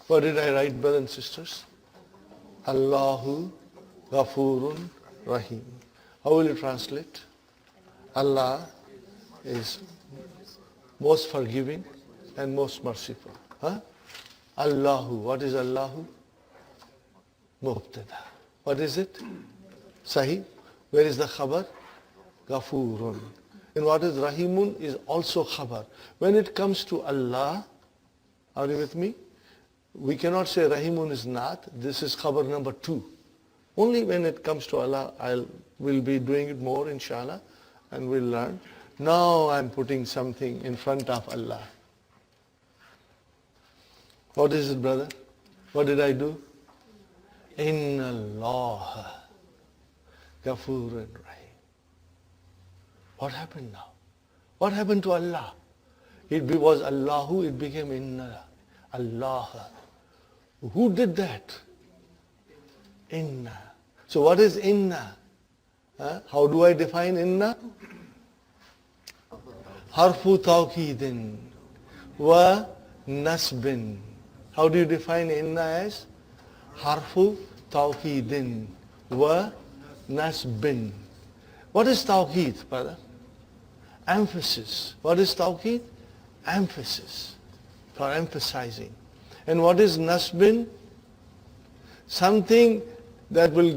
What did I write, brothers and sisters? Allahu Ghafurun Rahim. How will you translate? Allah is most forgiving and most merciful. Huh? Allahu. What is Allahu? Mubtada. What is it? Sahih. Where is the khabar? Ghafurun. And what is Rahimun is also khabar. When it comes to Allah, are you with me? We cannot say Rahimun is not. This is khabar number 2. Only when it comes to Allah, we'll be doing it more, inshallah, and we'll learn. Now I'm putting something in front of Allah. What is it, brother? What did I do? Inna Allah Ghafurun Rahim. What happened now? What happened to Allah? It was Allahu, it became Inna Allah. Who did that? Inna. So what is Inna? How do I define Inna? Harfu tawqidin wa nasbin. How do you define Inna as? Harfu tawqidin wa nasbin. What is tawqid, brother? Emphasis. What is tawqid? Emphasis. For emphasizing. And what is nasbin? Something that will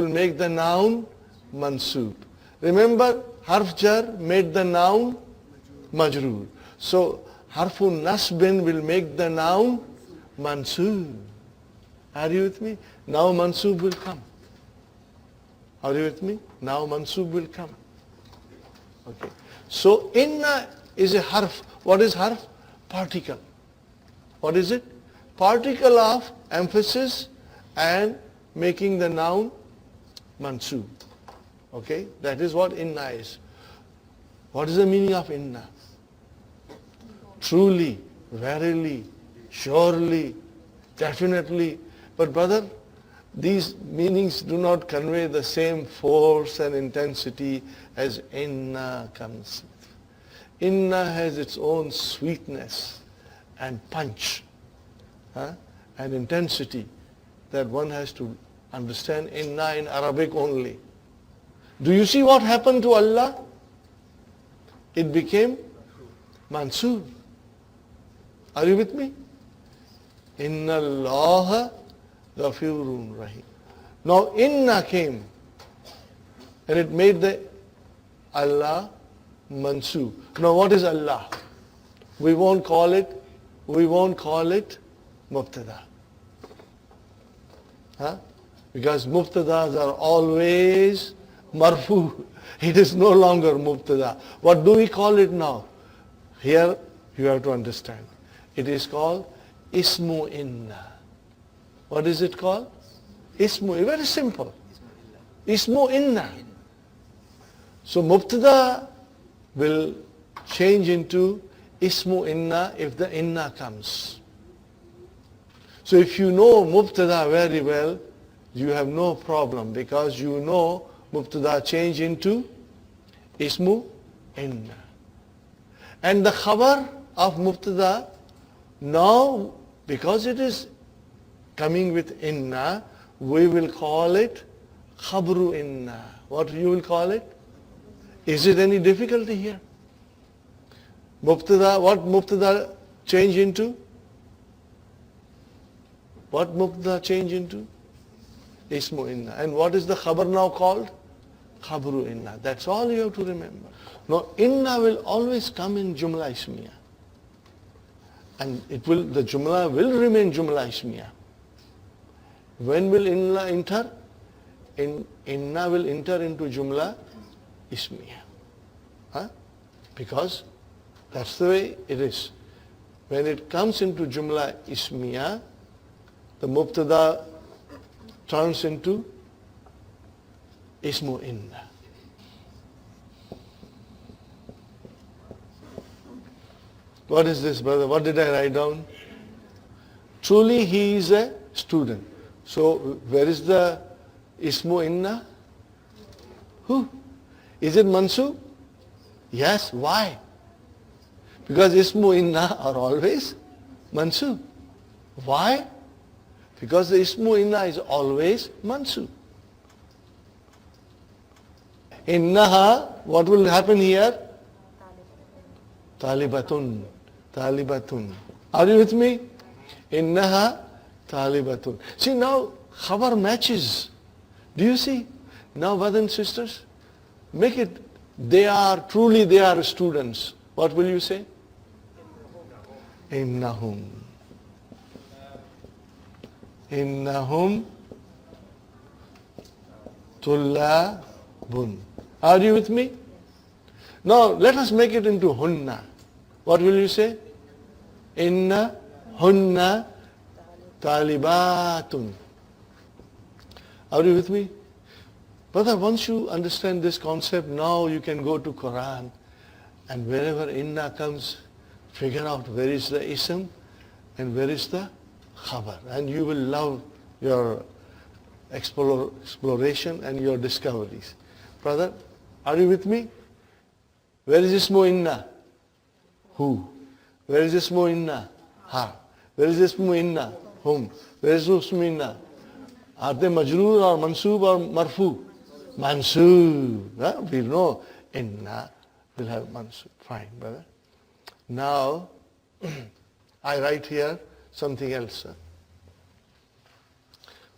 make the noun mansub. Remember, harf jar made the noun majroor. So harfu nasbin will make the noun mansub. Are you with me? Now mansub will come. Are you with me? Now mansub will come. Okay. So inna is a harf. What is harf? Particle. What is it? Particle of emphasis and making the noun mansub. Okay? That is what inna is. What is the meaning of inna? Truly, verily, surely, definitely. But brother, these meanings do not convey the same force and intensity as inna comes. Inna has its own sweetness and punch and intensity that one has to understand inna in Arabic only. Do you see what happened to Allah? It became mansub. Are you with me? Inna Allah Ghafurun Rahim. Now inna came and it made the Allah mansub. Now what is Allah? We won't call it mubtada. Because mubtadas are always marfu. It is no longer mubtada. What do we call it now? Here you have to understand. It is called ismu inna. What is it called? Ismu. Very simple. Ismu inna. So mubtada will change into ismu inna if the inna comes. So if you know mubtada very well, you have no problem because you know mubtada change into ismu inna. And the khabar of mubtada, now because it is coming with inna, we will call it khabru inna. What you will call it? Is it any difficulty here? Mubtada, what mubtada change into? What mubtada change into? Ismu inna. And what is the khabar now called? Khabru inna. That's all you have to remember. Now inna will always come in jumla ismiya. And the jumla will remain jumla ismiya. When will inna enter? Inna will enter into jumla ismiya. Because that's the way it is. When it comes into jumla ismiya, the mubtada turns into ismu inna. What is this, brother? What did I write down? Truly he is a student. So where is the ismu inna? Who? Is it mansub? Yes. Why? Because ismu inna are always mansub. Why? Because the ismu inna is always mansub. Innaha, what will happen here? Talibatun. Talibatun. Are you with me? Innaha talibatun. See now, khabar matches. Do you see? Now, brothers and sisters, make it, they are students. What will you say? Innahum. Innahum tullabun. Are you with me? Now, let us make it into hunna. What will you say? Inna hunna talibatun. Are you with me? Brother, once you understand this concept, now you can go to Quran and wherever inna comes, figure out where is the ism and where is the khabar. And you will love your exploration and your discoveries. Brother, are you with me? Where is ismu inna? Who? Where is ismu inna? Ha. Where is ismu inna? Whom? Where is ismu inna? Are they majroor or mansoob or marfu? Mansoob. Huh? We know inna will have mansoob. Fine, brother. Now, I write here something else, sir.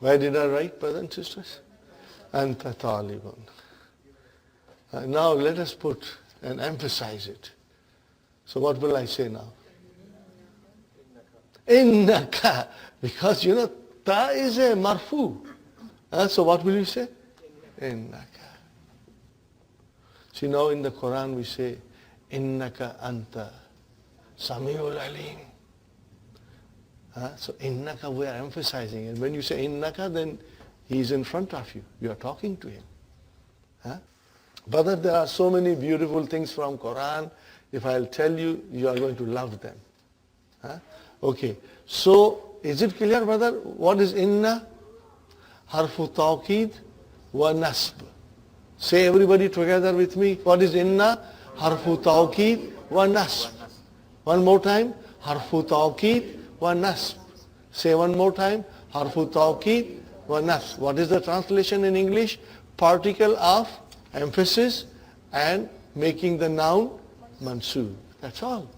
Where did I write, brothers and sisters? Anta talibun. Now let us put and emphasize it. So what will I say now? Innaka. Because you know, ta is a marfu. So what will you say? Innaka. See now in the Quran we say, Innaka anta samiul alim. So innaka we are emphasizing. And when you say innaka, then he is in front of you. You are talking to him. Brother, there are so many beautiful things from Quran. If I'll tell you, you are going to love them. Okay. So, is it clear, brother? What is inna? Harfu tawqid wa nasb. Say everybody together with me. What is inna? Harfu tawqid wa nasb. One more time. Harfu tawqid wa nasb. Say one more time. Harfu tawqid wa nasb. What is the translation in English? Particle of emphasis and making the noun mansoob. That's all.